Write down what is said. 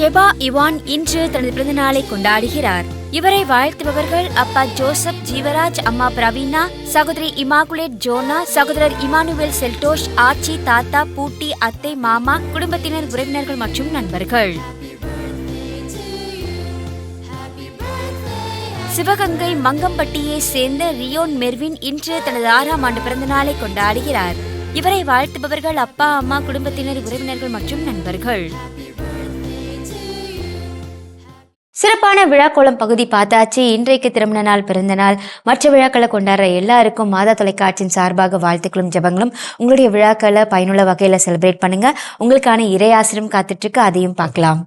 Jeba Ivan இன்று தனது பிறந்த நாளை கொண்டாடுகிறார். இவரை வாழ்த்துபவர்கள் அப்பா ஜோசப் ஜீவராஜ், அம்மா பிரவீனா, சகோதரி இமாகுலேட் ஜோனா, சகோதரர் இமானுவேல் செல்டோஷ், ஆச்சி, தாத்தா, பூட்டி, அத்தை, மாமா, குடும்பத்தினர், உறவினர்கள் மற்றும் நண்பர்கள். சிவகங்கை மங்கம்பட்டியை சேர்ந்த ரியோன் மெர்வின் இன்று தனது 6ஆம் ஆண்டு பிறந்த நாளை கொண்டாடுகிறார். இவரை வாழ்த்துபவர்கள் அப்பா, அம்மா, குடும்பத்தினர், உறவினர்கள் மற்றும் நண்பர்கள். சிறப்பான விழாக்கோளம் பகுதி பார்த்தாச்சு. இன்றைக்கு திருமண நாள், பிறந்த நாள், மற்ற விழாக்களை கொண்டாடுற எல்லாருக்கும் மாதா தொலைக்காட்சியின் சார்பாக வாழ்த்துக்களும் ஜெபங்களும். உங்களுடைய விழாக்களை பயனுள்ள வகையில செலிப்ரேட் பண்ணுங்க. உங்களுக்கான இறை ஆசிரியம் காத்துட்டு இருக்கு, அதையும் பார்க்கலாம்.